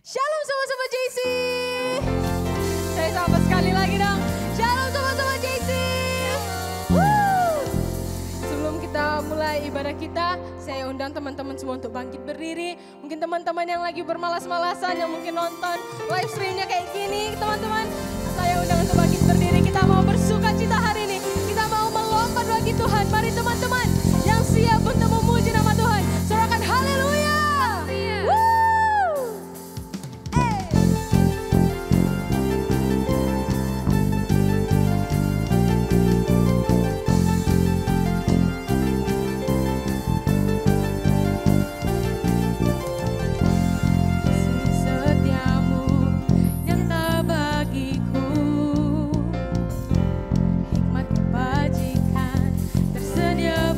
Shalom sobat-sobat JC. Saya sapa sekali lagi dong. Shalom sobat-sobat JC. Sebelum kita mulai ibadah kita, saya undang teman-teman semua untuk bangkit berdiri. Mungkin teman-teman yang lagi bermalas-malasan, yang mungkin nonton live streamnya kayak gini, teman-teman. Saya undang untuk bangkit berdiri. Kita mau bersuka cita hari ini. Kita mau melompat bagi Tuhan. Mari teman-teman yang siap untuk memuji nama Tuhan, sorakan haleluya. Tersedia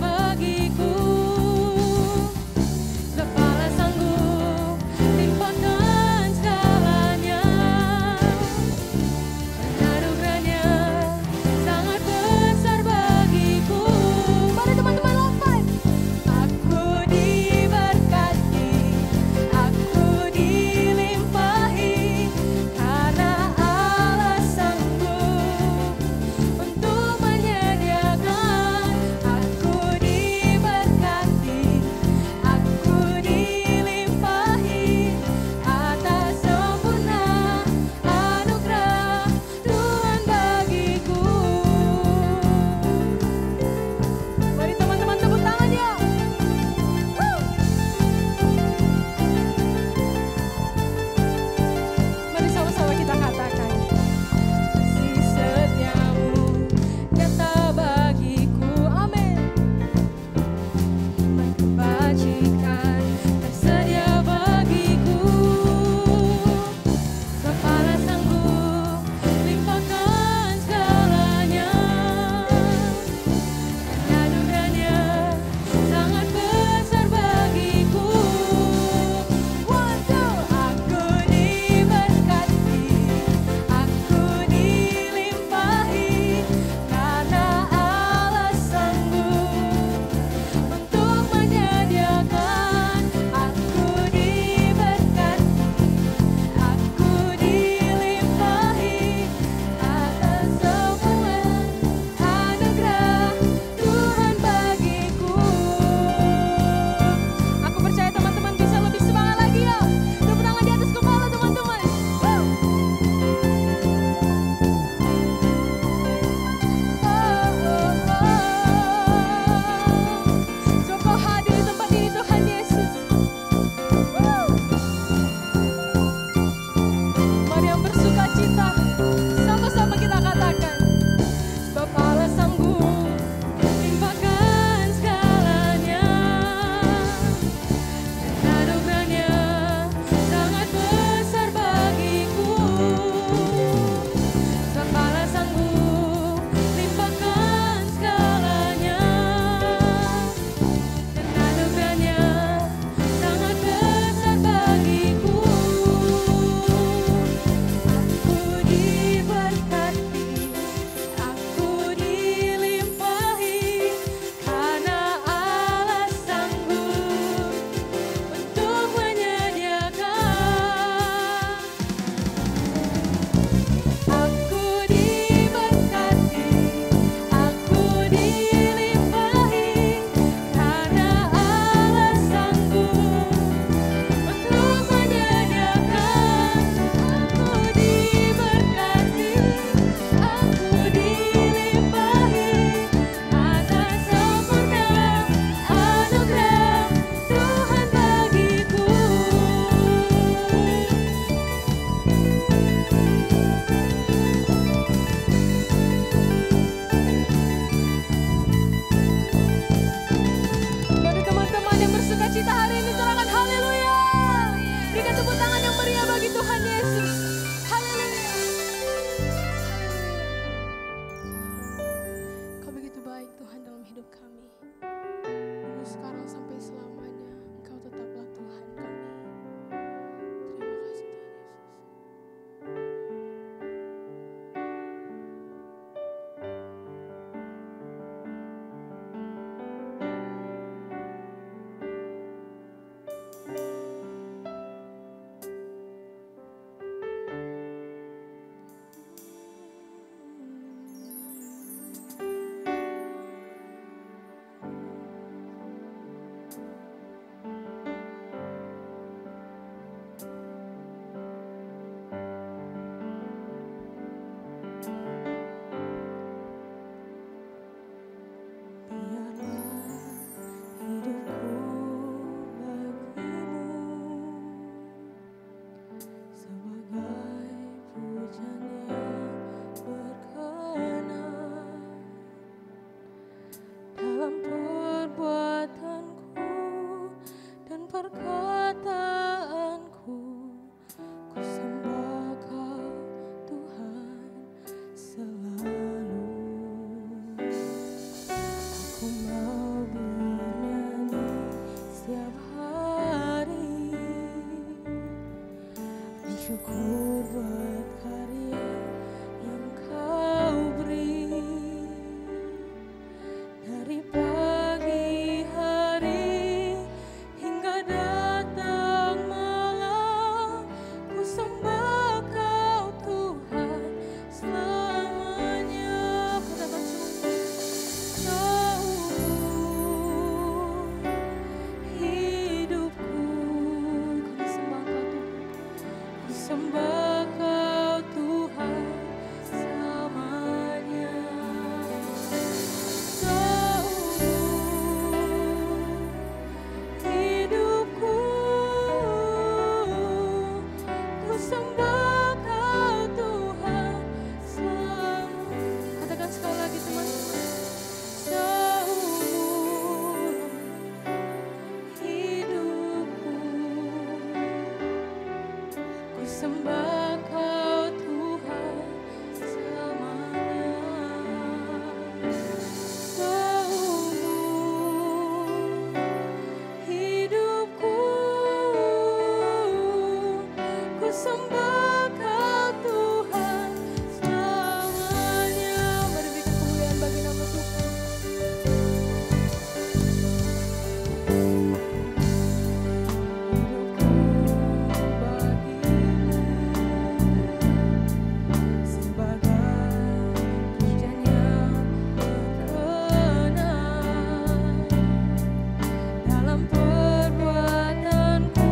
Dalam perbuatanku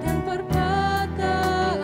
dan perkataanku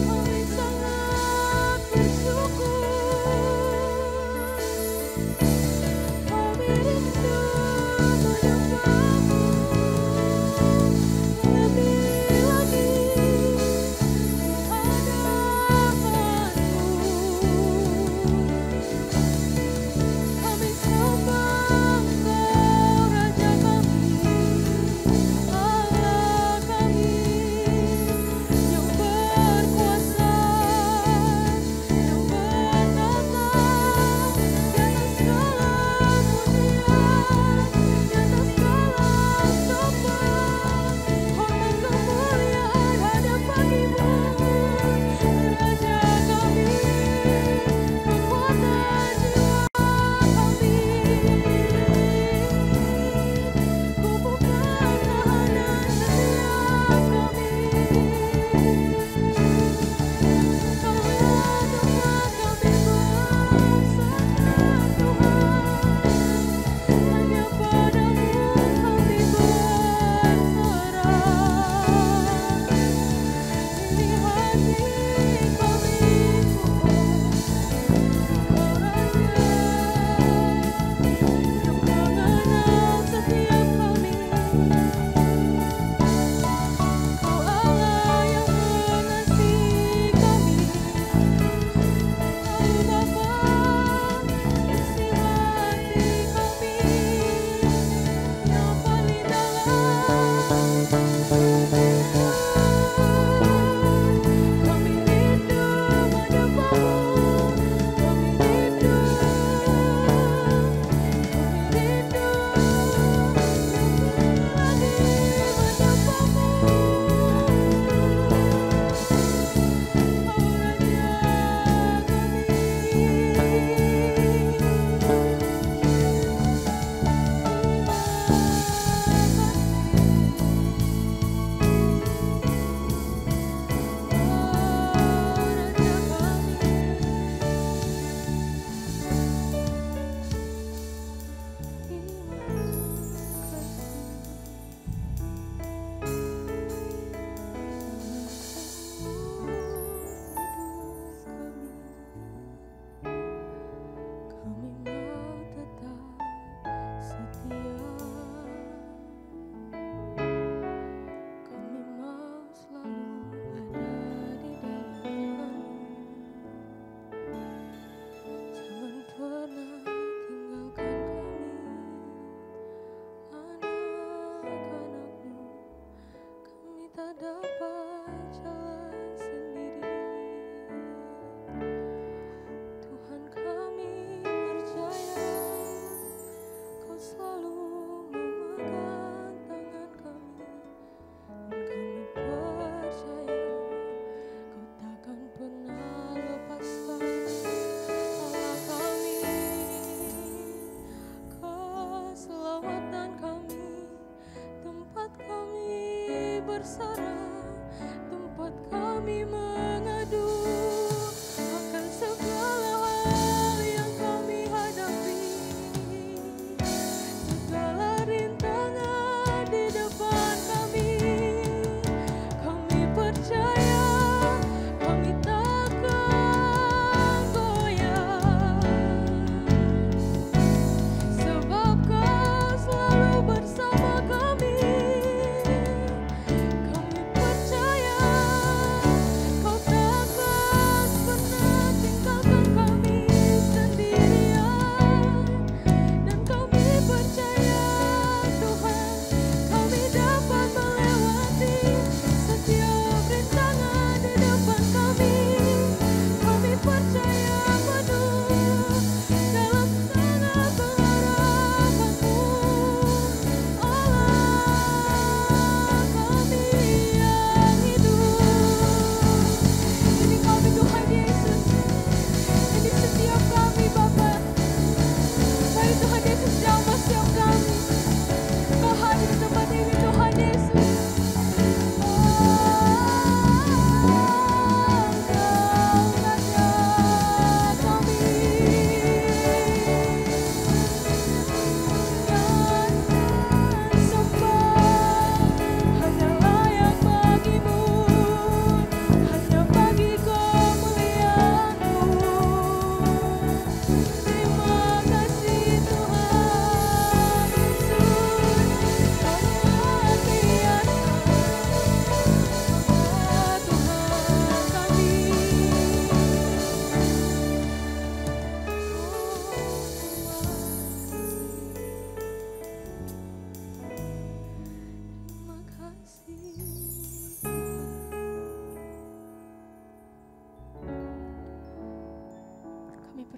Kami sangat bersyukur. Kami rindu menyembahmu lebih lagi di hadapan-Mu. Kami sembah Engkau Raja kami, Allah kami yang berkuasa, yang bertata di atas segala pujian, di atas segala sembah, hormat kemuliaan hanya bagi-Mu. Raja kami, kekuatan jiwa kami, kupu pertahanan setiap kami. Kaulah tempat kami bersandar Tuhan, hanya padamu kami berserah. Ini hati kami Tuhan, Kau Raja yang mengenal setiap kami. Kau Allah yang mengasihi kami. Kau Bapa, isi hati kami yang paling dalam. Kami rindu menyembah-Mu, kami rindu lagi menyembah-Mu. Oh Raja kami mau tetap setia, kami mau selalu ada di dalam-Mu. Jangan pernah tinggalkan kami, anak-anak-Mu. Kami tak dapat jalan sendiri. Tuhan kami percaya Kau selalu memegang tangan kami, dan kami percaya Kau takkan pernah lepaskan. Allah kami, keselamatan kami, tempat kami bersarang, tempat kami mengadu akan segala hal yang kami hadapi, segala rintangan di depan kami. Kami percaya kami takkan goyah, sebab Kau selalu bersama kami. Kami percaya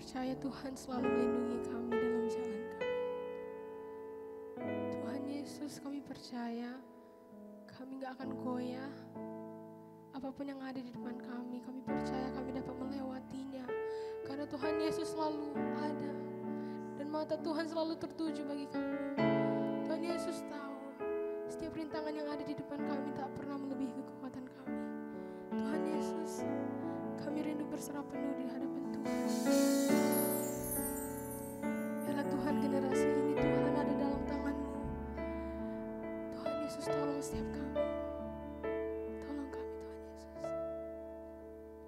percaya Tuhan selalu melindungi kami dalam jalan kami. Tuhan Yesus, kami percaya kami gak akan goyah. Apapun yang ada di depan kami percaya kami dapat melewatinya. Karena Tuhan Yesus selalu ada. Dan mata Tuhan selalu tertuju bagi kami. Tuhan Yesus tahu setiap rintangan yang ada di depan kami tak pernah melebihi kekuatan kami. Tuhan Yesus, kami rindu berserah penuh di hadapan Tuhan. Biarlah Tuhan, generasi ini Tuhan ada dalam tangan-Mu. Tuhan Yesus, tolong setiap kami. Tolong kami Tuhan Yesus. Terima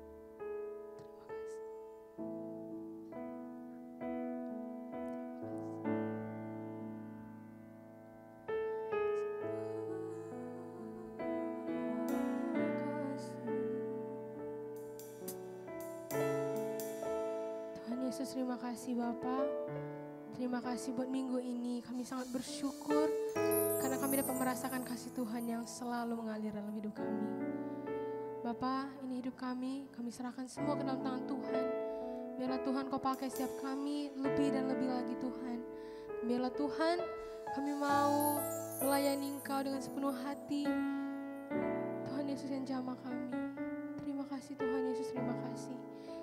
kasih. Tuhan Yesus, terima kasih Bapa. Terima kasih buat minggu ini. Kami sangat bersyukur karena kami dapat merasakan kasih Tuhan yang selalu mengalir dalam hidup kami. Bapa, ini hidup kami serahkan semua ke dalam tangan Tuhan. Biarlah Tuhan Kau pakai setiap kami lebih dan lebih lagi Tuhan. Biarlah Tuhan, kami mau melayani Engkau dengan sepenuh hati. Tuhan Yesus yang jamah kami. Terima kasih Tuhan Yesus, terima kasih.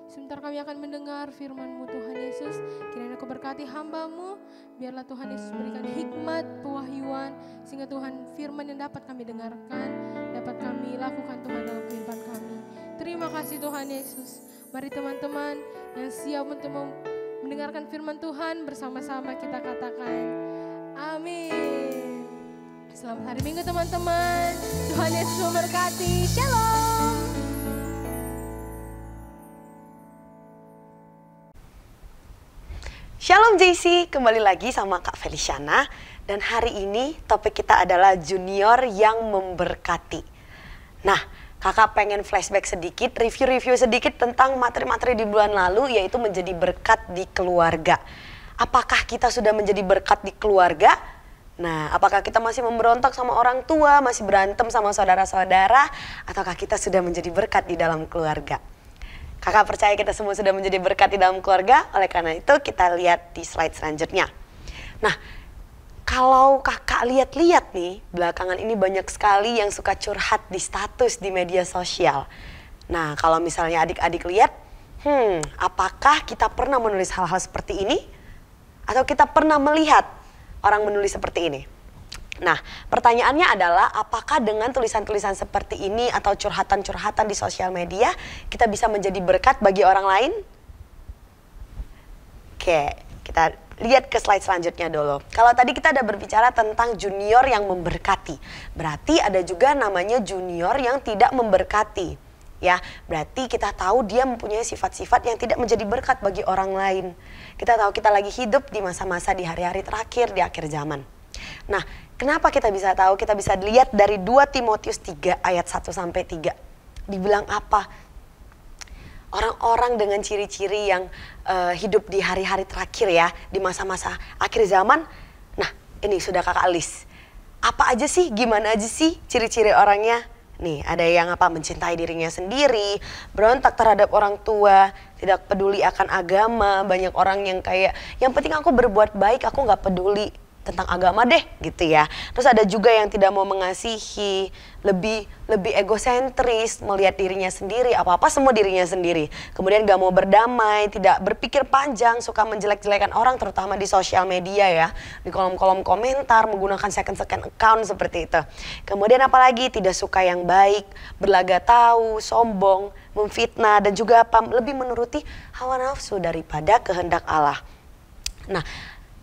Sebentar kami akan mendengar firman-Mu Tuhan Yesus. Kiranya Kau berkati hamba-Mu. Biarlah Tuhan Yesus berikan hikmat, pewahyuan. Sehingga Tuhan firman yang dapat kami dengarkan, dapat kami lakukan Tuhan dalam kehidupan kami. Terima kasih Tuhan Yesus. Mari teman-teman yang siap untuk mendengarkan firman Tuhan, bersama-sama kita katakan amin. Selamat hari Minggu teman-teman. Tuhan Yesus memberkati. Shalom. Shalom JC, kembali lagi sama Kak Feliciana. Dan hari ini topik kita adalah junior yang memberkati. Nah, kakak pengen flashback sedikit, review sedikit tentang materi-materi di bulan lalu, yaitu menjadi berkat di keluarga. Apakah kita sudah menjadi berkat di keluarga? Nah, apakah kita masih memberontak sama orang tua, masih berantem sama saudara-saudara, ataukah kita sudah menjadi berkat di dalam keluarga? Kakak percaya kita semua sudah menjadi berkat di dalam keluarga, oleh karena itu kita lihat di slide selanjutnya. Nah, kalau kakak lihat-lihat nih, belakangan ini banyak sekali yang suka curhat di status di media sosial. Nah, kalau misalnya adik-adik lihat, apakah kita pernah menulis hal-hal seperti ini? Atau kita pernah melihat orang menulis seperti ini? Nah, pertanyaannya adalah apakah dengan tulisan-tulisan seperti ini atau curhatan-curhatan di sosial media kita bisa menjadi berkat bagi orang lain? Oke, kita lihat ke slide selanjutnya dulu. Kalau tadi kita ada berbicara tentang junior yang memberkati, berarti ada juga namanya junior yang tidak memberkati. Ya, berarti kita tahu dia mempunyai sifat-sifat yang tidak menjadi berkat bagi orang lain. Kita tahu kita lagi hidup di masa-masa di hari-hari terakhir, di akhir zaman. Nah, kenapa kita bisa tahu? Kita bisa lihat dari 2 Timotius 3 ayat 1-3. Dibilang apa? Orang-orang dengan ciri-ciri yang hidup di hari-hari terakhir ya, di masa-masa akhir zaman. Nah, ini sudah kakak list. Apa aja sih, gimana aja sih ciri-ciri orangnya? Nih, ada yang apa? Mencintai dirinya sendiri, berontak terhadap orang tua, tidak peduli akan agama. Banyak orang yang kayak, yang penting aku berbuat baik, aku gak peduli tentang agama deh gitu ya. Terus ada juga yang tidak mau mengasihi, lebih egosentris, melihat dirinya sendiri, apa-apa semua dirinya sendiri. Kemudian gak mau berdamai, tidak berpikir panjang, suka menjelek-jelekan orang terutama di sosial media ya. Di kolom-kolom komentar, menggunakan second account seperti itu. Kemudian apalagi tidak suka yang baik, berlaga tahu, sombong, memfitnah, dan juga apa, lebih menuruti hawa nafsu daripada kehendak Allah. Nah,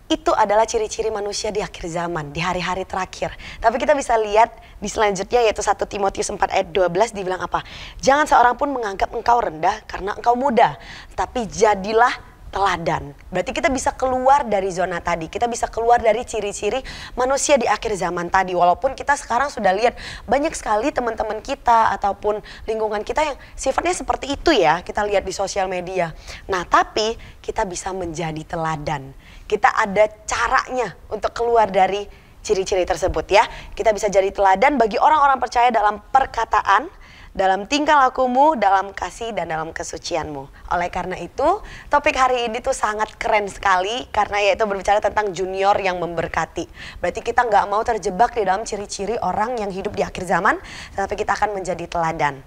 itu adalah ciri-ciri manusia di akhir zaman, di hari-hari terakhir. Tapi kita bisa lihat di selanjutnya yaitu 1 Timotius 4 ayat 12 dibilang apa? Jangan seorang pun menganggap engkau rendah karena engkau muda, tapi jadilah teladan. Berarti kita bisa keluar dari zona tadi, kita bisa keluar dari ciri-ciri manusia di akhir zaman tadi. Walaupun kita sekarang sudah lihat banyak sekali teman-teman kita ataupun lingkungan kita yang sifatnya seperti itu ya, kita lihat di sosial media. Nah, tapi kita bisa menjadi teladan. Kita ada caranya untuk keluar dari ciri-ciri tersebut ya. Kita bisa jadi teladan bagi orang-orang percaya dalam perkataan, dalam tingkah lakumu, dalam kasih dan dalam kesucianmu. Oleh karena itu, topik hari ini tuh sangat keren sekali karena yaitu berbicara tentang junior yang memberkati. Berarti kita nggak mau terjebak di dalam ciri-ciri orang yang hidup di akhir zaman, tetapi kita akan menjadi teladan.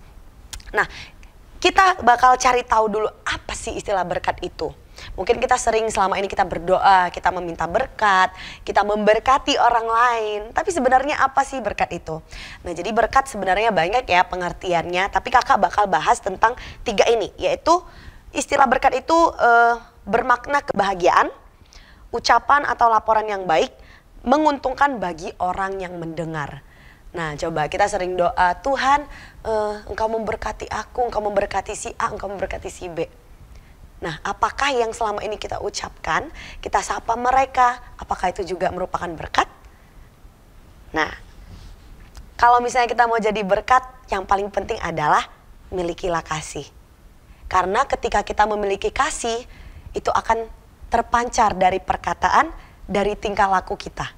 Nah, kita bakal cari tahu dulu apa sih istilah berkat itu. Mungkin kita sering selama ini kita berdoa, kita meminta berkat, kita memberkati orang lain. Tapi sebenarnya apa sih berkat itu? Nah, jadi berkat sebenarnya banyak ya pengertiannya. Tapi kakak bakal bahas tentang 3 ini. Yaitu istilah berkat itu bermakna kebahagiaan, ucapan atau laporan yang baik, menguntungkan bagi orang yang mendengar. Nah, coba kita sering doa, Tuhan Engkau memberkati aku, Engkau memberkati si A, Engkau memberkati si B. Nah, apakah yang selama ini kita ucapkan, kita sapa mereka, apakah itu juga merupakan berkat? Nah, kalau misalnya kita mau jadi berkat, yang paling penting adalah milikilah kasih. Karena ketika kita memiliki kasih, itu akan terpancar dari perkataan, dari tingkah laku kita.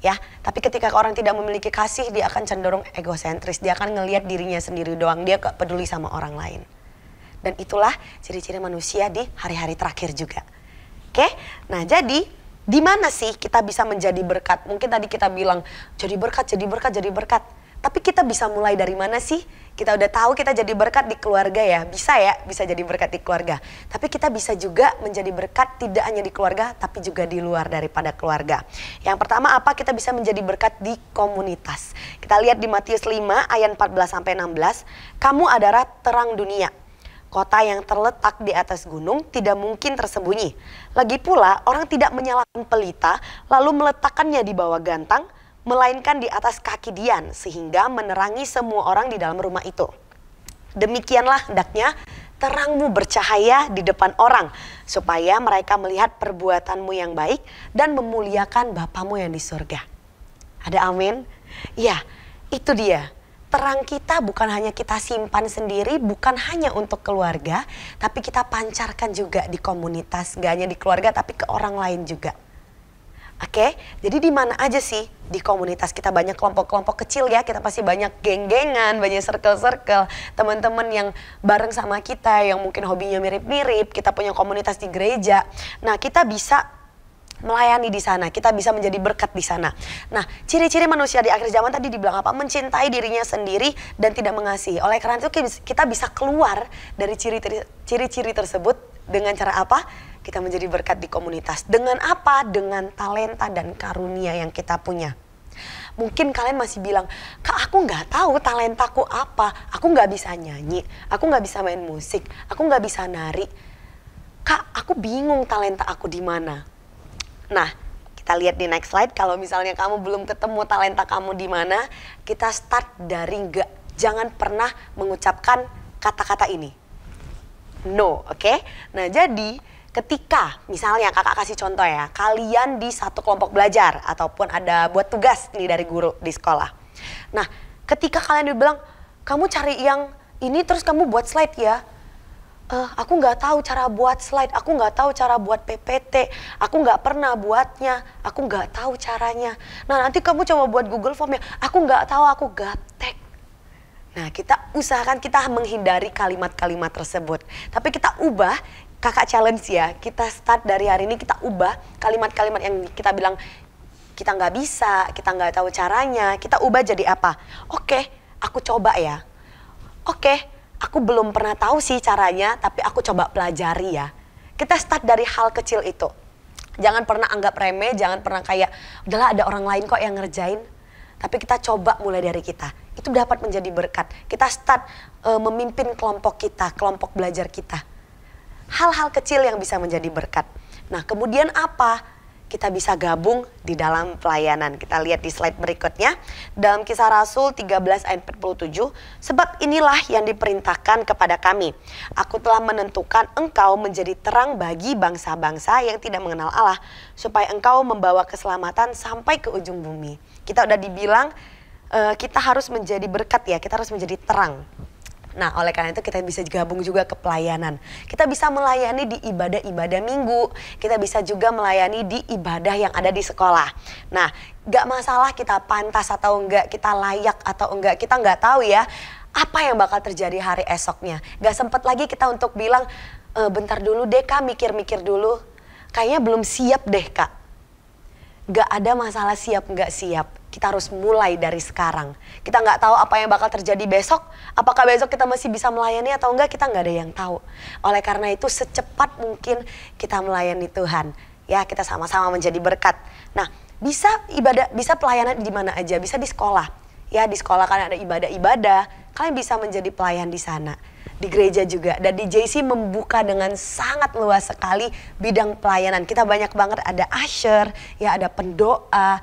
Ya, tapi ketika orang tidak memiliki kasih, dia akan cenderung egosentris, dia akan ngelihat dirinya sendiri doang, dia gak peduli sama orang lain. Dan itulah ciri-ciri manusia di hari-hari terakhir juga. Oke, nah jadi di mana sih kita bisa menjadi berkat? Mungkin tadi kita bilang jadi berkat, jadi berkat, jadi berkat. Tapi kita bisa mulai dari mana sih? Kita udah tahu kita jadi berkat di keluarga ya, bisa jadi berkat di keluarga. Tapi kita bisa juga menjadi berkat tidak hanya di keluarga, tapi juga di luar daripada keluarga. Yang pertama apa? Kita bisa menjadi berkat di komunitas. Kita lihat di Matius 5 ayat 14-16, kamu adalah terang dunia. Kota yang terletak di atas gunung tidak mungkin tersembunyi. Lagi pula orang tidak menyalakan pelita lalu meletakkannya di bawah gantang, melainkan di atas kaki dian sehingga menerangi semua orang di dalam rumah itu. Demikianlah hendaknya terangmu bercahaya di depan orang supaya mereka melihat perbuatanmu yang baik dan memuliakan Bapamu yang di surga. Ada amin? Ya, itu dia. Terang kita bukan hanya kita simpan sendiri, bukan hanya untuk keluarga, tapi kita pancarkan juga di komunitas, gak hanya di keluarga tapi ke orang lain juga. Oke, jadi di mana aja sih di komunitas kita banyak kelompok-kelompok kecil ya, kita pasti banyak geng-gengan, banyak circle-circle, teman-teman yang bareng sama kita yang mungkin hobinya mirip-mirip, kita punya komunitas di gereja. Nah, kita bisa melayani di sana, kita bisa menjadi berkat di sana. Nah, ciri-ciri manusia di akhir zaman tadi dibilang apa? Mencintai dirinya sendiri dan tidak mengasihi. Oleh karena itu kita bisa keluar dari ciri-ciri tersebut dengan cara apa? Kita menjadi berkat di komunitas. Dengan apa? Dengan talenta dan karunia yang kita punya. Mungkin kalian masih bilang, Kak, aku nggak tahu talentaku apa. Aku nggak bisa nyanyi, aku nggak bisa main musik, aku nggak bisa nari. Kak, aku bingung talenta aku di mana. Nah, kita lihat di next slide. Kalau misalnya kamu belum ketemu talenta kamu di mana, kita start dari jangan pernah mengucapkan kata-kata ini. No, oke? Nah, jadi ketika misalnya kakak kasih contoh ya, kalian di satu kelompok belajar ataupun ada buat tugas nih dari guru di sekolah. Nah, ketika kalian dibilang, kamu cari yang ini terus kamu buat slide ya. Aku nggak tahu cara buat slide, aku nggak tahu cara buat PPT, aku nggak pernah buatnya, aku nggak tahu caranya. Nah, nanti kamu coba buat Google Form ya, aku nggak tahu, aku gaptek. Nah, kita usahakan kita menghindari kalimat-kalimat tersebut. Tapi kita ubah, kakak challenge ya, kita start dari hari ini kita ubah kalimat-kalimat yang kita bilang kita nggak bisa, kita nggak tahu caranya, kita ubah jadi apa? Oke, aku coba ya. Oke. Aku belum pernah tahu sih caranya, tapi aku coba pelajari ya. Kita start dari hal kecil itu. Jangan pernah anggap remeh, jangan pernah kayak, udahlah ada orang lain kok yang ngerjain. Tapi kita coba mulai dari kita. Itu dapat menjadi berkat. Kita start memimpin kelompok kita, kelompok belajar kita. Hal-hal kecil yang bisa menjadi berkat. Nah, kemudian apa? Kita bisa gabung di dalam pelayanan. Kita lihat di slide berikutnya. Dalam Kisah Rasul 13 ayat 47, sebab inilah yang diperintahkan kepada kami. Aku telah menentukan engkau menjadi terang bagi bangsa-bangsa yang tidak mengenal Allah, supaya engkau membawa keselamatan sampai ke ujung bumi. Kita udah dibilang kita harus menjadi berkat ya, kita harus menjadi terang. Nah, oleh karena itu kita bisa gabung juga ke pelayanan. Kita bisa melayani di ibadah-ibadah minggu. Kita bisa juga melayani di ibadah yang ada di sekolah. Nah, gak masalah kita pantas atau enggak, kita layak atau enggak. Kita nggak tahu ya apa yang bakal terjadi hari esoknya. Gak sempet lagi kita untuk bilang, bentar dulu deh Kak, mikir-mikir dulu. Kayaknya belum siap deh Kak. Gak ada masalah siap nggak siap. Kita harus mulai dari sekarang. Kita nggak tahu apa yang bakal terjadi besok. Apakah besok kita masih bisa melayani atau enggak, kita nggak ada yang tahu. Oleh karena itu secepat mungkin kita melayani Tuhan. Ya, kita sama-sama menjadi berkat. Nah, bisa ibadah, bisa pelayanan di mana aja, bisa di sekolah. Ya, di sekolah kan ada ibadah-ibadah. Kalian bisa menjadi pelayan di sana. Di gereja juga, dan di JC membuka dengan sangat luas sekali bidang pelayanan. Kita banyak banget, ada usher, ya ada pendoa.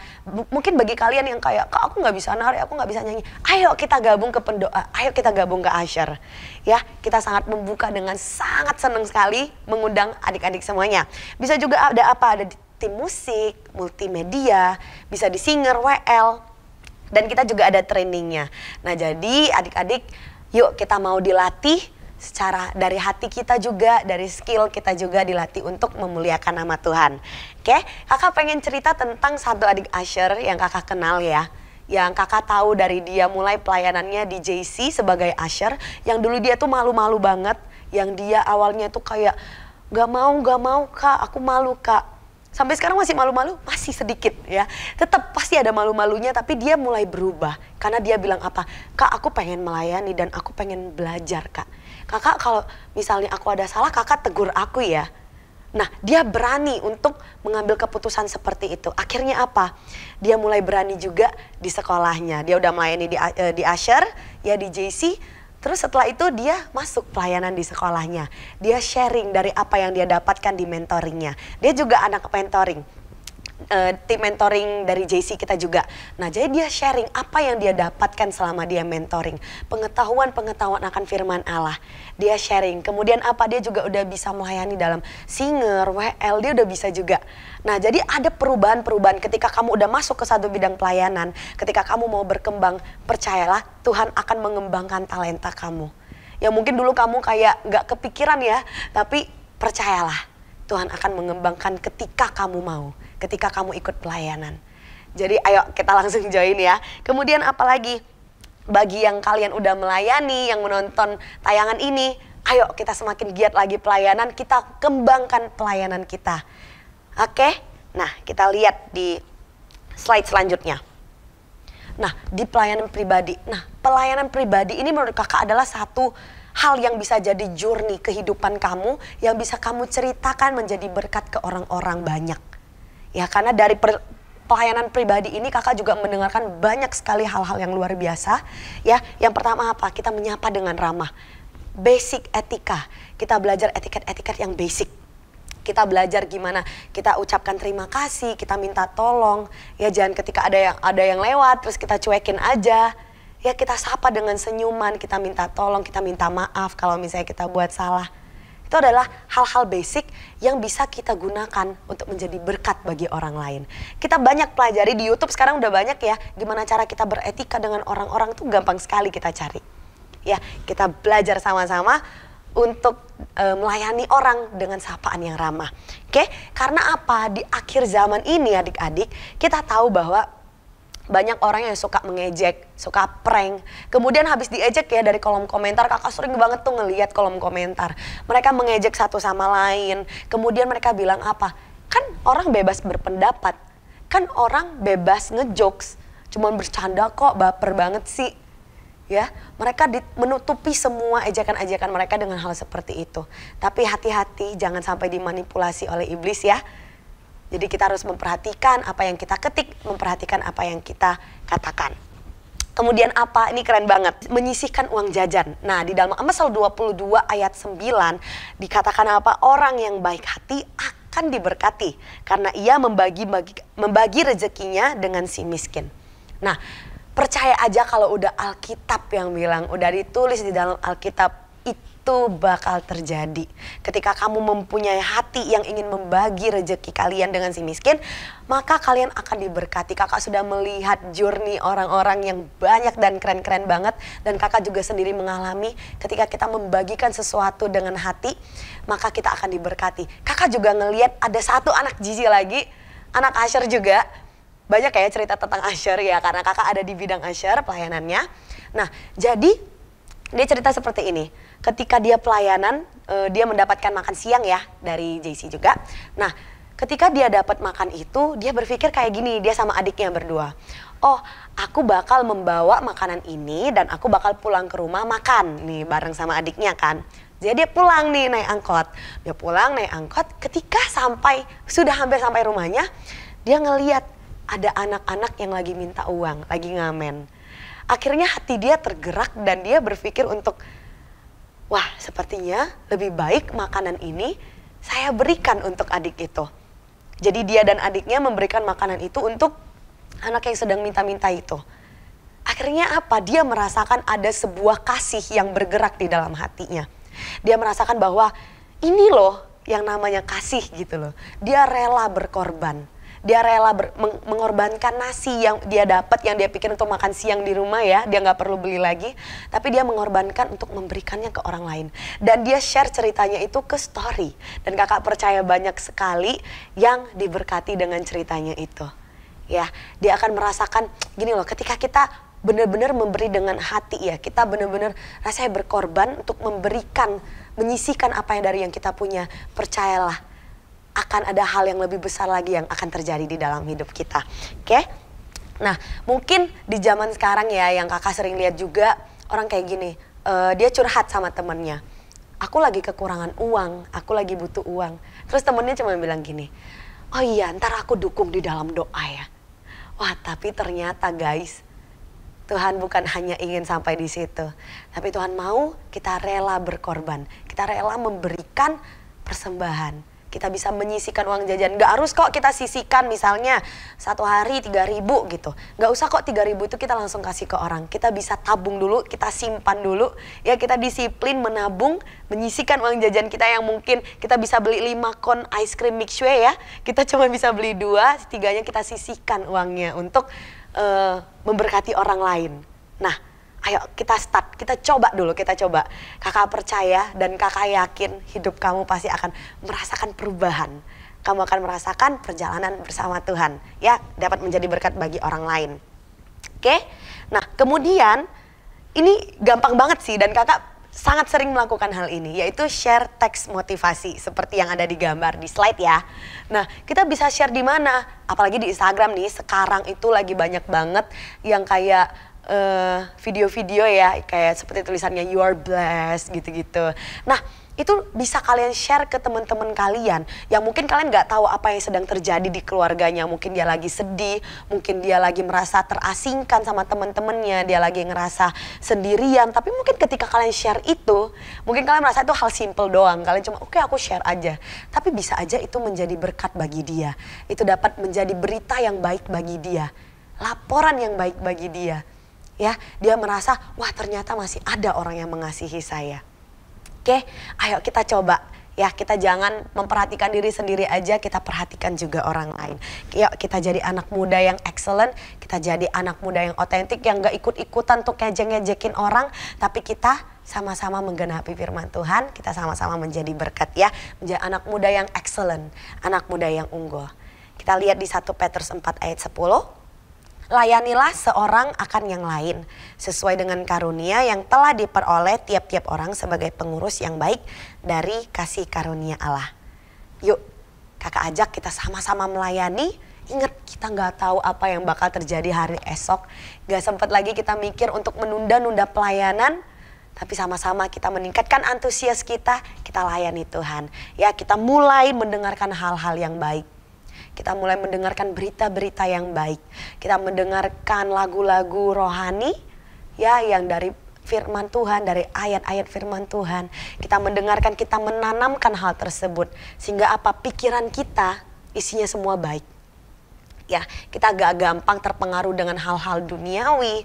Mungkin bagi kalian yang kayak, Kak aku nggak bisa nari, aku nggak bisa nyanyi, ayo kita gabung ke pendoa, ayo kita gabung ke usher. Ya, kita sangat membuka dengan sangat senang sekali mengundang adik-adik semuanya. Bisa juga ada apa, ada di tim musik, multimedia, bisa di singer, WL, dan kita juga ada trainingnya. Nah jadi adik-adik, yuk kita mau dilatih secara dari hati kita juga, dari skill kita juga dilatih untuk memuliakan nama Tuhan. Oke, kakak pengen cerita tentang satu adik usher yang kakak kenal ya. Yang kakak tahu dari dia mulai pelayanannya di JC sebagai usher. Yang dulu dia tuh malu-malu banget. Yang dia awalnya tuh kayak, gak mau Kak, aku malu Kak. Sampai sekarang masih malu-malu, masih sedikit ya. Tetap pasti ada malu-malunya, tapi dia mulai berubah. Karena dia bilang apa? Kak aku pengen melayani dan aku pengen belajar Kak. Kakak kalau misalnya aku ada salah, kakak tegur aku ya. Nah dia berani untuk mengambil keputusan seperti itu. Akhirnya apa? Dia mulai berani juga di sekolahnya. Dia udah melayani di usher, ya di JC. Terus setelah itu dia masuk pelayanan di sekolahnya. Dia sharing dari apa yang dia dapatkan di mentoringnya. Dia juga anak mentoring. Tim mentoring dari JC kita juga. Nah jadi dia sharing apa yang dia dapatkan selama dia mentoring. Pengetahuan akan firman Allah. Dia sharing. Kemudian apa, dia juga udah bisa melayani dalam singer, WL, dia udah bisa juga. Nah jadi ada perubahan-perubahan ketika kamu udah masuk ke satu bidang pelayanan. Ketika kamu mau berkembang, percayalah Tuhan akan mengembangkan talenta kamu. Ya mungkin dulu kamu kayak gak kepikiran ya, tapi percayalah Tuhan akan mengembangkan ketika kamu mau. Ketika kamu ikut pelayanan. Jadi ayo kita langsung join ya. Kemudian apalagi bagi yang kalian udah melayani, yang menonton tayangan ini, ayo kita semakin giat lagi pelayanan, kita kembangkan pelayanan kita. Oke, nah kita lihat di slide selanjutnya. Nah di pelayanan pribadi. Nah pelayanan pribadi ini menurut kakak adalah satu hal yang bisa jadi journey kehidupan kamu, yang bisa kamu ceritakan menjadi berkat ke orang-orang banyak. Ya karena dari pelayanan pribadi ini kakak juga mendengarkan banyak sekali hal-hal yang luar biasa. Ya, yang pertama apa? Kita menyapa dengan ramah. Basic etika. Kita belajar etiket-etiket yang basic. Kita belajar gimana kita ucapkan terima kasih, kita minta tolong. Ya jangan ketika ada yang lewat terus kita cuekin aja. Ya kita sapa dengan senyuman, kita minta tolong, kita minta maaf kalau misalnya kita buat salah. Itu adalah hal-hal basic yang bisa kita gunakan untuk menjadi berkat bagi orang lain. Kita banyak pelajari di YouTube sekarang udah banyak ya, gimana cara kita beretika dengan orang-orang itu gampang sekali kita cari. Ya, kita belajar sama-sama untuk melayani orang dengan sapaan yang ramah. Oke, karena apa? Di akhir zaman ini adik-adik, kita tahu bahwa banyak orang yang suka mengejek, suka prank. Kemudian habis diejek ya dari kolom komentar, kakak sering banget tuh ngeliat kolom komentar. Mereka mengejek satu sama lain. Kemudian mereka bilang apa? Kan orang bebas berpendapat. Kan orang bebas ngejokes. Cuman bercanda kok, baper banget sih. Ya, mereka menutupi semua ejekan-ejekan mereka dengan hal seperti itu. Tapi hati-hati jangan sampai dimanipulasi oleh iblis ya. Jadi kita harus memperhatikan apa yang kita ketik, memperhatikan apa yang kita katakan. Kemudian apa? Ini keren banget. Menyisihkan uang jajan. Nah di dalam Amsal 22 ayat 9 dikatakan apa? Orang yang baik hati akan diberkati. Karena ia membagi rezekinya dengan si miskin. Nah percaya aja kalau udah Alkitab yang bilang, udah ditulis di dalam Alkitab, itu bakal terjadi. Ketika kamu mempunyai hati yang ingin membagi rezeki kalian dengan si miskin, maka kalian akan diberkati. Kakak sudah melihat journey orang-orang yang banyak dan keren-keren banget. Dan kakak juga sendiri mengalami ketika kita membagikan sesuatu dengan hati, maka kita akan diberkati. Kakak juga ngelihat ada satu anak Gigi lagi, anak usher juga. Banyak ya cerita tentang usher ya, karena kakak ada di bidang usher pelayanannya. Nah jadi Dia cerita seperti ini, ketika dia pelayanan, dia mendapatkan makan siang ya dari JC juga. Nah, ketika dia dapat makan itu, dia berpikir kayak gini, dia sama adiknya berdua. Oh, aku bakal membawa makanan ini dan aku bakal pulang ke rumah makan nih bareng sama adiknya kan. Jadi dia pulang nih naik angkot. Dia pulang naik angkot, ketika sudah hampir sampai rumahnya, dia ngeliat ada anak-anak yang lagi minta uang, lagi ngamen. Akhirnya hati dia tergerak dan dia berpikir untuk, wah sepertinya lebih baik makanan ini saya berikan untuk adik itu. Jadi dia dan adiknya memberikan makanan itu untuk anak yang sedang minta-minta itu. Akhirnya apa? Dia merasakan ada sebuah kasih yang bergerak di dalam hatinya. Dia merasakan bahwa ini loh yang namanya kasih gitu loh. Dia rela berkorban. Dia rela mengorbankan nasi yang dia dapat, yang dia pikir untuk makan siang di rumah ya. Dia nggak perlu beli lagi. Tapi dia mengorbankan untuk memberikannya ke orang lain. Dan dia share ceritanya itu ke story. Dan kakak percaya banyak sekali yang diberkati dengan ceritanya itu. Ya, dia akan merasakan gini loh, ketika kita benar-benar memberi dengan hati ya, kita benar-benar rasanya berkorban untuk memberikan, menyisihkan apa yang dari yang kita punya, percayalah akan ada hal yang lebih besar lagi yang akan terjadi di dalam hidup kita. Oke? Nah, mungkin di zaman sekarang ya yang kakak sering lihat juga orang kayak gini, dia curhat sama temennya. Aku lagi kekurangan uang, aku lagi butuh uang. Terus temennya cuma bilang gini, oh iya ntar aku dukung di dalam doa ya. Wah tapi ternyata guys, Tuhan bukan hanya ingin sampai di situ, tapi Tuhan mau kita rela berkorban, kita rela memberikan persembahan. Kita bisa menyisihkan uang jajan, gak harus kok kita sisihkan misalnya satu hari 3.000 gitu. Gak usah kok 3.000 itu kita langsung kasih ke orang. Kita bisa tabung dulu, kita simpan dulu. Ya kita disiplin menabung, menyisihkan uang jajan kita yang mungkin kita bisa beli 5 kon ice cream mixue ya. Kita cuma bisa beli 2, 3-nya kita sisihkan uangnya untuk memberkati orang lain. Nah, ayo kita start, kita coba dulu, kita coba. Kakak percaya dan kakak yakin hidup kamu pasti akan merasakan perubahan. Kamu akan merasakan perjalanan bersama Tuhan. Ya, dapat menjadi berkat bagi orang lain. Oke? Nah, kemudian ini gampang banget sih dan kakak sangat sering melakukan hal ini, yaitu share teks motivasi seperti yang ada di gambar di slide ya. Nah, kita bisa share di mana? Apalagi di Instagram nih, sekarang itu lagi banyak banget yang kayak video-video ya, kayak seperti tulisannya you are blessed gitu-gitu. Nah, itu bisa kalian share ke teman-teman kalian yang mungkin kalian nggak tahu apa yang sedang terjadi di keluarganya. Mungkin dia lagi sedih, mungkin dia lagi merasa terasingkan sama teman-temannya, dia lagi ngerasa sendirian. Tapi mungkin ketika kalian share itu, mungkin kalian merasa itu hal simple doang. Kalian cuma oke, aku share aja. Tapi bisa aja itu menjadi berkat bagi dia. Itu dapat menjadi berita yang baik bagi dia, laporan yang baik bagi dia. Ya, dia merasa wah ternyata masih ada orang yang mengasihi saya. Oke, ayo kita coba ya, kita jangan memperhatikan diri sendiri aja, kita perhatikan juga orang lain. Yuk kita jadi anak muda yang excellent, kita jadi anak muda yang otentik, yang gak ikut-ikutan untuk ngejek-ngejekin orang, tapi kita sama-sama menggenapi firman Tuhan, kita sama-sama menjadi berkat ya, menjadi anak muda yang excellent, anak muda yang unggul. Kita lihat di 1 Petrus 4 ayat 10. Layanilah seorang akan yang lain sesuai dengan karunia yang telah diperoleh tiap-tiap orang sebagai pengurus yang baik dari kasih karunia Allah. Yuk kakak ajak kita sama-sama melayani. Ingat kita nggak tahu apa yang bakal terjadi hari esok. Gak sempat lagi kita mikir untuk menunda-nunda pelayanan. Tapi sama-sama kita meningkatkan antusias kita layani Tuhan. Ya kita mulai mendengarkan hal-hal yang baik. Kita mulai mendengarkan berita-berita yang baik. Kita mendengarkan lagu-lagu rohani ya yang dari firman Tuhan, dari ayat-ayat firman Tuhan. Kita mendengarkan, kita menanamkan hal tersebut sehingga apa pikiran kita isinya semua baik. Ya, kita gak gampang terpengaruh dengan hal-hal duniawi.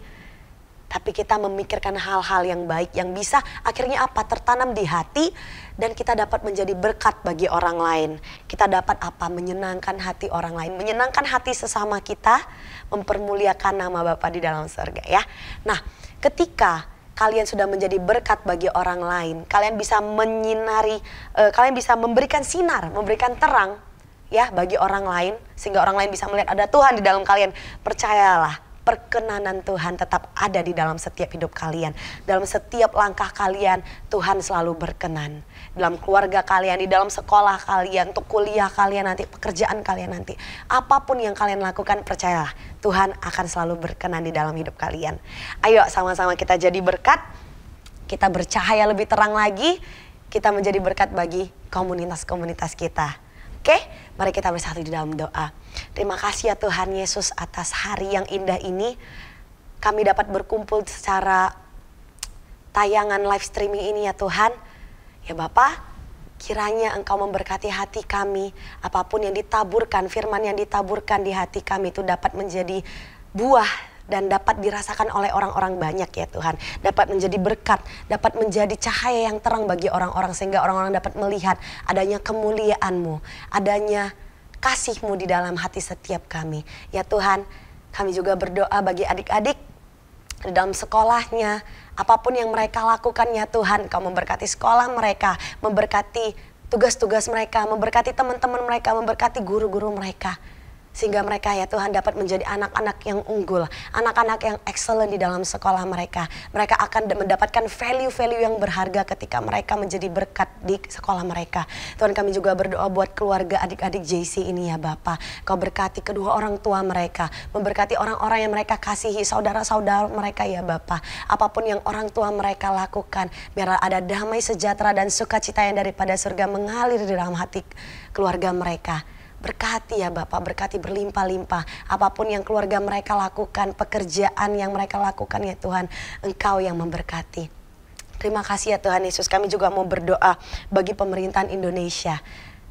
Tapi kita memikirkan hal-hal yang baik yang bisa akhirnya apa? Tertanam di hati dan kita dapat menjadi berkat bagi orang lain. Kita dapat apa? Menyenangkan hati orang lain, menyenangkan hati sesama kita, mempermuliakan nama Bapa di dalam surga ya. Nah, ketika kalian sudah menjadi berkat bagi orang lain, kalian bisa menyinari, kalian bisa memberikan sinar, memberikan terang ya bagi orang lain sehingga orang lain bisa melihat ada Tuhan di dalam kalian. Percayalah, perkenanan Tuhan tetap ada di dalam setiap hidup kalian. Dalam setiap langkah kalian, Tuhan selalu berkenan. Dalam keluarga kalian, di dalam sekolah kalian, untuk kuliah kalian nanti, pekerjaan kalian nanti. Apapun yang kalian lakukan, percayalah, Tuhan akan selalu berkenan di dalam hidup kalian. Ayo sama-sama kita jadi berkat, kita bercahaya lebih terang lagi, kita menjadi berkat bagi komunitas-komunitas kita. Oke, mari kita bersatu di dalam doa. Terima kasih ya Tuhan Yesus atas hari yang indah ini. Kami dapat berkumpul secara tayangan live streaming ini ya Tuhan. Ya Bapa, kiranya Engkau memberkati hati kami. Apapun yang ditaburkan, firman yang ditaburkan di hati kami itu dapat menjadi buah dan dapat dirasakan oleh orang-orang banyak ya Tuhan. Dapat menjadi berkat, dapat menjadi cahaya yang terang bagi orang-orang. Sehingga orang-orang dapat melihat adanya kemuliaan-Mu, adanya kasih-Mu di dalam hati setiap kami. Ya Tuhan, kami juga berdoa bagi adik-adik di dalam sekolahnya. Apapun yang mereka lakukan ya Tuhan, Kau memberkati sekolah mereka, memberkati tugas-tugas mereka, memberkati teman-teman mereka, memberkati guru-guru mereka. Sehingga mereka ya Tuhan dapat menjadi anak-anak yang unggul, anak-anak yang excellent di dalam sekolah mereka. Mereka akan mendapatkan value-value yang berharga ketika mereka menjadi berkat di sekolah mereka. Tuhan, kami juga berdoa buat keluarga adik-adik JC ini ya Bapa. Kau berkati kedua orang tua mereka, memberkati orang-orang yang mereka kasihi, saudara-saudara mereka ya Bapa. Apapun yang orang tua mereka lakukan, biarlah ada damai sejahtera dan sukacita yang daripada surga mengalir di dalam hati keluarga mereka. Berkati ya Bapak, berkati berlimpah-limpah. Apapun yang keluarga mereka lakukan, pekerjaan yang mereka lakukan ya Tuhan, Engkau yang memberkati. Terima kasih ya Tuhan Yesus, kami juga mau berdoa bagi pemerintahan Indonesia.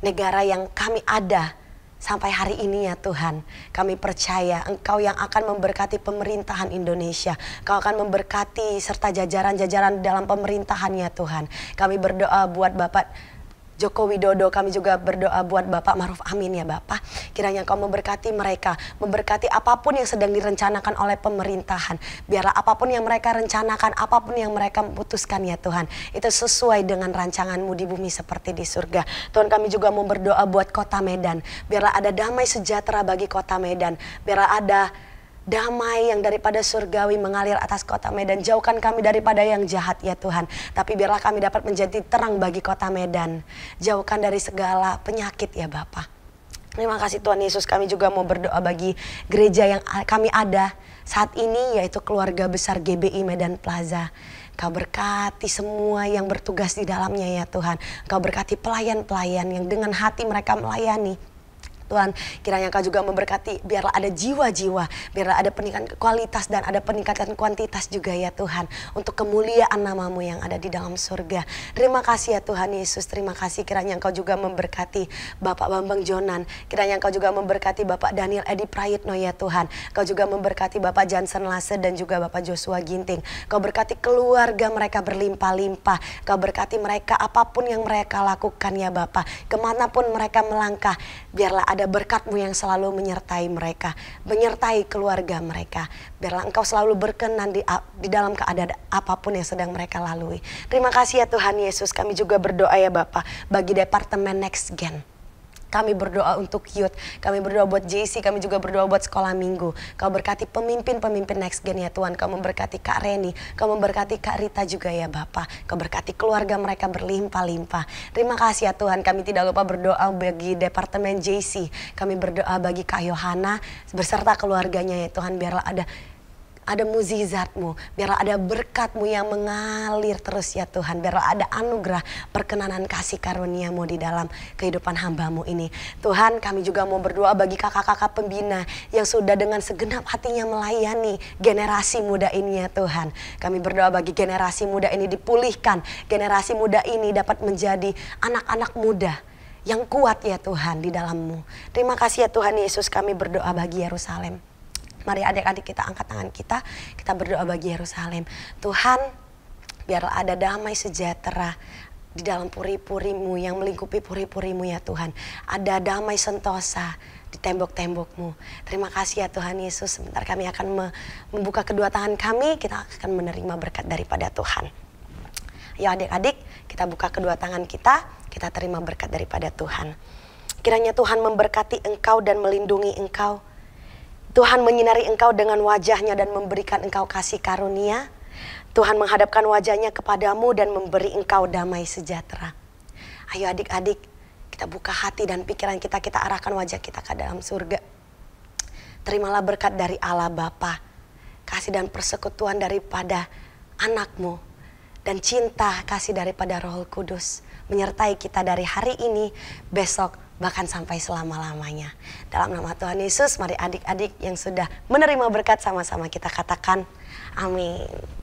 Negara yang kami ada sampai hari ini ya Tuhan. Kami percaya Engkau yang akan memberkati pemerintahan Indonesia. Engkau akan memberkati serta jajaran-jajaran dalam pemerintahan ya Tuhan. Kami berdoa buat Bapak Joko Widodo, kami juga berdoa buat Bapak Maruf Amin ya Bapak. Kiranya Engkau memberkati mereka, memberkati apapun yang sedang direncanakan oleh pemerintahan. Biarlah apapun yang mereka rencanakan, apapun yang mereka putuskan ya Tuhan, itu sesuai dengan rancangan-Mu di bumi seperti di surga. Tuhan, kami juga mau berdoa buat kota Medan. Biarlah ada damai sejahtera bagi kota Medan. Biarlah ada damai yang daripada surgawi mengalir atas kota Medan. Jauhkan kami daripada yang jahat ya Tuhan. Tapi biarlah kami dapat menjadi terang bagi kota Medan. Jauhkan dari segala penyakit ya Bapa. Terima kasih Tuhan Yesus, kami juga mau berdoa bagi gereja yang kami ada saat ini, yaitu keluarga besar GBI Medan Plaza. Kau berkati semua yang bertugas di dalamnya ya Tuhan. Kau berkati pelayan-pelayan yang dengan hati mereka melayani. Tuhan, kiranya Kau juga memberkati, biarlah ada jiwa-jiwa, biarlah ada peningkatan kualitas dan ada peningkatan kuantitas juga ya Tuhan, untuk kemuliaan nama-Mu yang ada di dalam surga. Terima kasih ya Tuhan Yesus, terima kasih kiranya Engkau juga memberkati Bapak Bambang Jonan, kiranya Engkau juga memberkati Bapak Daniel Edi Prayitno ya Tuhan, Kau juga memberkati Bapak Jansen Lase dan juga Bapak Joshua Ginting. Kau berkati keluarga mereka berlimpah-limpah, Kau berkati mereka apapun yang mereka lakukan ya Bapak, kemanapun mereka melangkah, biarlah ada berkat-Mu yang selalu menyertai mereka, menyertai keluarga mereka. Biarlah Engkau selalu berkenan di dalam keadaan apapun yang sedang mereka lalui. Terima kasih ya Tuhan Yesus, kami juga berdoa ya Bapa bagi Departemen Next Gen. Kami berdoa untuk youth, kami berdoa buat JC, kami juga berdoa buat sekolah minggu. Kau berkati pemimpin-pemimpin Next Gen ya Tuhan. Kau memberkati Kak Reni, Kau memberkati Kak Rita juga ya Bapak. Kau berkati keluarga mereka berlimpah-limpah. Terima kasih ya Tuhan, kami tidak lupa berdoa bagi Departemen JC. Kami berdoa bagi Kak Yohana beserta keluarganya ya Tuhan. Biarlah ada mukjizat-Mu, biarlah ada berkat-Mu yang mengalir terus ya Tuhan. Biarlah ada anugerah perkenanan kasih karunia-Mu di dalam kehidupan hamba-Mu ini. Tuhan, kami juga mau berdoa bagi kakak-kakak pembina yang sudah dengan segenap hatinya melayani generasi muda ini ya Tuhan. Kami berdoa bagi generasi muda ini dipulihkan, generasi muda ini dapat menjadi anak-anak muda yang kuat ya Tuhan di dalam-Mu. Terima kasih ya Tuhan Yesus, kami berdoa bagi Yerusalem. Mari adik-adik kita angkat tangan kita berdoa bagi Yerusalem. Tuhan, biarlah ada damai sejahtera di dalam puri-puri-Mu yang melingkupi puri-puri-Mu ya Tuhan. Ada damai sentosa di tembok-tembok-Mu. Terima kasih ya Tuhan Yesus. Sebentar kami akan membuka kedua tangan kami, kita akan menerima berkat daripada Tuhan. Ya adik-adik, kita buka kedua tangan kita terima berkat daripada Tuhan. Kiranya Tuhan memberkati engkau dan melindungi engkau. Tuhan menyinari engkau dengan wajahnya dan memberikan engkau kasih karunia. Tuhan menghadapkan wajahnya kepadamu dan memberi engkau damai sejahtera. Ayo adik-adik, kita buka hati dan pikiran kita, kita arahkan wajah kita ke dalam surga. Terimalah berkat dari Allah Bapa, kasih dan persekutuan daripada anakmu, dan cinta kasih daripada Roh Kudus menyertai kita dari hari ini, besok, bahkan sampai selama-lamanya. Dalam nama Tuhan Yesus, mari adik-adik yang sudah menerima berkat sama-sama kita katakan amin.